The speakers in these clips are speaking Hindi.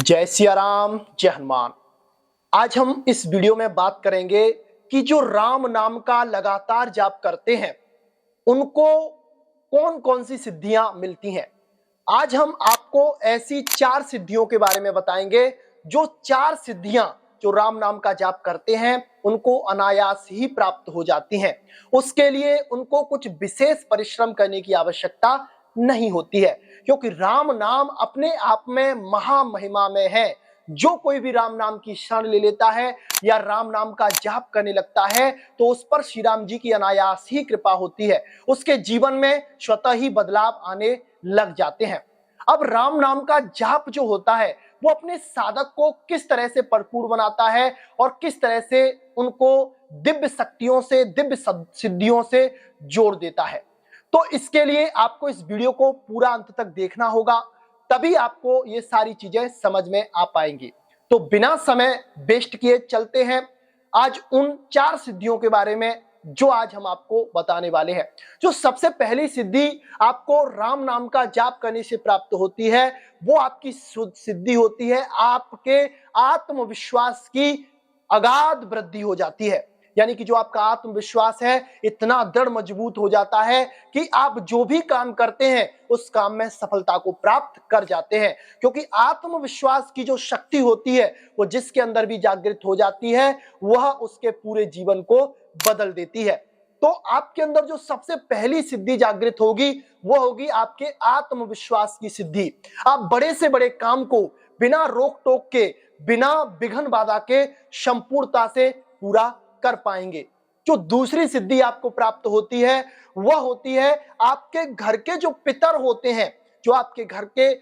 जय सिया राम, जय हनुमान। आज हम इस वीडियो में बात करेंगे कि जो राम नाम का लगातार जाप करते हैं उनको कौन कौन सी सिद्धियां मिलती हैं। आज हम आपको ऐसी 4 सिद्धियों के बारे में बताएंगे जो 4 सिद्धियां जो राम नाम का जाप करते हैं उनको अनायास ही प्राप्त हो जाती हैं। उसके लिए उनको कुछ विशेष परिश्रम करने की आवश्यकता नहीं होती है, क्योंकि राम नाम अपने आप में महामहिमा में है। जो कोई भी राम नाम की शरण ले लेता है या राम नाम का जाप करने लगता है तो उस पर श्री राम जी की अनायास ही कृपा होती है। उसके जीवन में स्वतः ही बदलाव आने लग जाते हैं। अब राम नाम का जाप जो होता है वो अपने साधक को किस तरह से भरपूर बनाता है और किस तरह से उनको दिव्य शक्तियों से, दिव्य सिद्धियों से जोड़ देता है। तो इसके लिए आपको इस वीडियो को पूरा अंत तक देखना होगा, तभी आपको ये सारी चीजें समझ में आ पाएंगी। तो बिना समय वेस्ट किए चलते हैं आज उन 4 सिद्धियों के बारे में जो आज हम आपको बताने वाले हैं। जो सबसे पहली सिद्धि आपको राम नाम का जाप करने से प्राप्त होती है वो आपकी सिद्धि होती है, आपके आत्मविश्वास की अगाध वृद्धि हो जाती है। यानी कि जो आपका आत्मविश्वास है इतना दृढ़ मजबूत हो जाता है कि आप जो भी काम करते हैं उस काम में सफलता को प्राप्त कर जाते हैं, क्योंकि आत्मविश्वास की जो शक्ति होती है वो जिसके अंदर भी जागृत हो जाती है वह उसके पूरे जीवन को बदल देती है। तो आपके अंदर जो सबसे पहली सिद्धि जागृत होगी वो होगी आपके आत्मविश्वास की सिद्धि। आप बड़े से बड़े काम को बिना रोक टोक के, बिना विघ्न बाधा के संपूर्णता से पूरा कर पाएंगे। जो दूसरी सिद्धि आपको प्राप्त होती है वह होती है आपके घर के जो पितर होते हैं, जो आपके घर के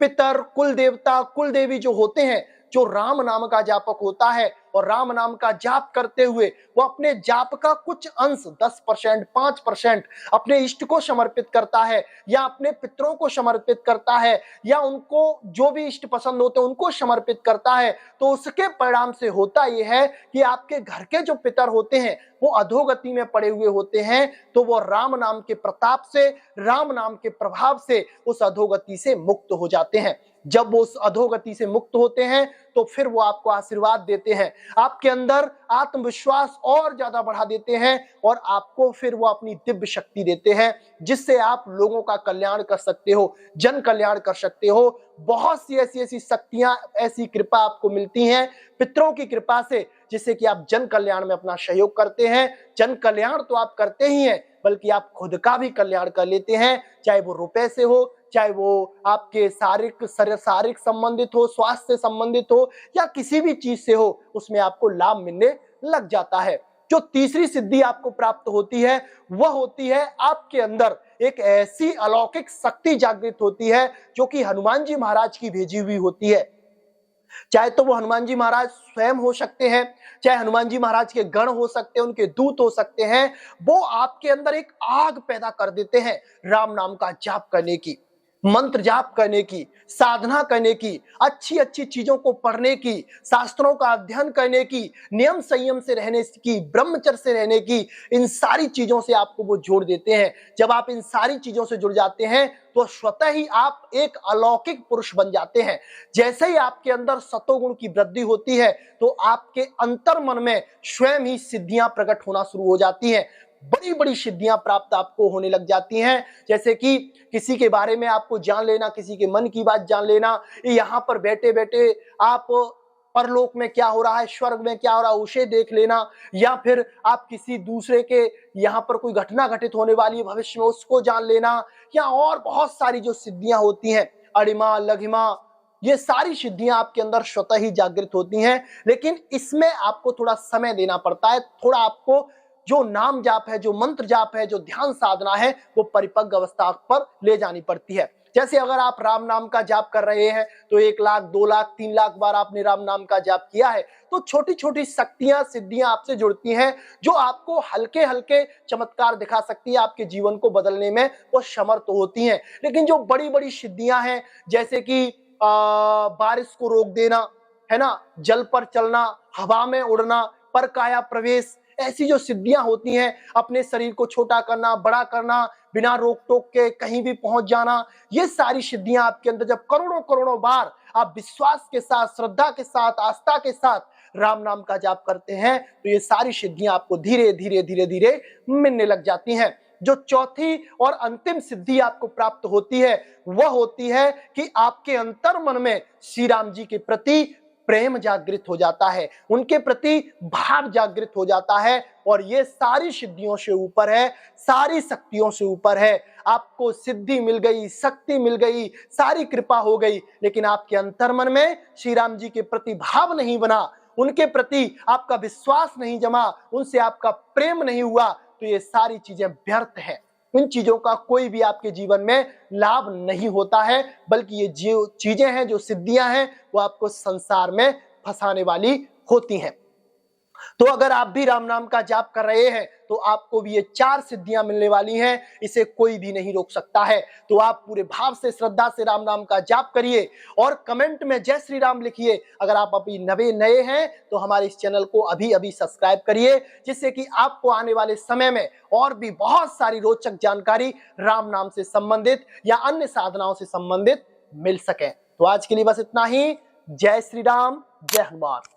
पितर, कुल देवता, कुल देवी जो होते हैं, जो राम नाम का जापक होता है और राम नाम का जाप करते हुए वो अपने जाप का कुछ अंश 10%, 5% अपने इष्ट को समर्पित करता है या अपने पितरों को समर्पित करता है या उनको जो भी इष्ट पसंद होते हैं उनको समर्पित करता है, तो उसके परिणाम से होता यह है कि आपके घर के जो पितर होते हैं वो अधोगति में पड़े हुए होते हैं, तो वो राम नाम के प्रताप से, राम नाम के प्रभाव से उस अधोगति से मुक्त हो जाते हैं। जब वो उस अधोगति से मुक्त होते हैं तो फिर वो आपको आशीर्वाद देते हैं, आपके अंदर आत्मविश्वास और ज्यादा बढ़ा देते हैं और आपको फिर वो अपनी दिव्य शक्ति देते हैं जिससे आप लोगों का कल्याण कर सकते हो, जन कल्याण कर सकते हो। बहुत सी ऐसी शक्तियां, ऐसी कृपा आपको मिलती हैं पितरों की कृपा से, जिससे कि आप जन कल्याण में अपना सहयोग करते हैं। जन कल्याण तो आप करते ही हैं बल्कि आप खुद का भी कल्याण कर लेते हैं, चाहे वो रुपए से हो, चाहे वो आपके शारीरिक संबंधित हो, स्वास्थ्य से संबंधित हो या किसी भी चीज से हो, उसमें आपको लाभ मिलने लग जाता है। जो तीसरी सिद्धि आपको प्राप्त होती है वह होती है आपके अंदर एक ऐसी अलौकिक शक्ति जागृत होती है जो कि हनुमान जी महाराज की भेजी हुई होती है। चाहे तो वो हनुमान जी महाराज स्वयं हो सकते हैं, चाहे हनुमान जी महाराज के गण हो सकते हैं, उनके दूत हो सकते हैं। वो आपके अंदर एक आग पैदा कर देते हैं राम नाम का जाप करने की, मंत्र जाप करने की, साधना करने की, अच्छी अच्छी चीजों को पढ़ने की, शास्त्रों का अध्ययन करने की, नियम संयम से रहने की, ब्रह्मचर्य से रहने की, इन सारी चीजों से आपको वो जोड़ देते हैं। जब आप इन सारी चीजों से जुड़ जाते हैं तो स्वतः ही आप एक अलौकिक पुरुष बन जाते हैं। जैसे ही आपके अंदर सतोगुण की वृद्धि होती है तो आपके अंतर मन में स्वयं ही सिद्धियां प्रकट होना शुरू हो जाती हैं। बड़ी बड़ी सिद्धियां प्राप्त आपको होने लग जाती हैं, जैसे कि किसी के बारे में आपको जान लेना, किसी के मन की बात जान लेना, यहाँ पर बैठे बैठे आप परलोक में क्या हो रहा है, स्वर्ग में क्या हो रहा है उसे देख लेना, या फिर आप किसी दूसरे के यहाँ पर कोई घटना घटित होने वाली है भविष्य में उसको जान लेना, या और बहुत सारी जो सिद्धियां होती हैं, अणिमा, लघिमा, ये सारी सिद्धियां आपके अंदर स्वतः ही जागृत होती हैं। लेकिन इसमें आपको थोड़ा समय देना पड़ता है, थोड़ा आपको जो नाम जाप है, जो मंत्र जाप है, जो ध्यान साधना है वो परिपक्व अवस्था पर ले जानी पड़ती है। जैसे अगर आप राम नाम का जाप कर रहे हैं तो 1 लाख, 2 लाख, 3 लाख बार आपने राम नाम का जाप किया है तो छोटी छोटी शक्तियां, सिद्धियां आपसे जुड़ती हैं जो आपको हल्के हल्के चमत्कार दिखा सकती है, आपके जीवन को बदलने में वो समर्थ होती हैं। लेकिन जो बड़ी बड़ी सिद्धियां हैं, जैसे कि बारिश को रोक देना, है ना, जल पर चलना, हवा में उड़ना, पर काया प्रवेश, ऐसी जो सिद्धियां होती हैं, अपने शरीर को छोटा करना, बड़ा करना, बिना रोक टोक के कहीं भी पहुंच जाना, ये सारी सिद्धियां आपके अंदर जब करोड़ों करोड़ों बार आप विश्वास के साथ, श्रद्धा के साथ, आस्था के साथ राम नाम का जाप करते हैं तो ये सारी सिद्धियां आपको धीरे धीरे धीरे धीरे मिलने लग जाती हैं। जो चौथी और अंतिम सिद्धि आपको प्राप्त होती है वह होती है कि आपके अंतर मन में श्री राम जी के प्रति प्रेम जागृत हो जाता है, उनके प्रति भाव जागृत हो जाता है। और ये सारी सिद्धियों से ऊपर है, सारी शक्तियों से ऊपर है। आपको सिद्धि मिल गई, शक्ति मिल गई, सारी कृपा हो गई, लेकिन आपके अंतर मन में श्री राम जी के प्रति भाव नहीं बना, उनके प्रति आपका विश्वास नहीं जमा, उनसे आपका प्रेम नहीं हुआ, तो ये सारी चीजें व्यर्थ है। इन चीजों का कोई भी आपके जीवन में लाभ नहीं होता है, बल्कि ये जो चीजें हैं, जो सिद्धियां हैं, वो आपको संसार में फंसाने वाली होती हैं। तो अगर आप भी राम नाम का जाप कर रहे हैं तो आपको भी ये 4 सिद्धियां मिलने वाली हैं, इसे कोई भी नहीं रोक सकता है। तो आप पूरे भाव से, श्रद्धा से राम नाम का जाप करिए और कमेंट में जय श्री राम लिखिए। अगर आप अभी नए हैं तो हमारे इस चैनल को अभी अभी सब्सक्राइब करिए, जिससे कि आपको आने वाले समय में और भी बहुत सारी रोचक जानकारी राम नाम से संबंधित या अन्य साधनाओं से संबंधित मिल सके। तो आज के लिए बस इतना ही। जय श्री राम, जय हनुमान।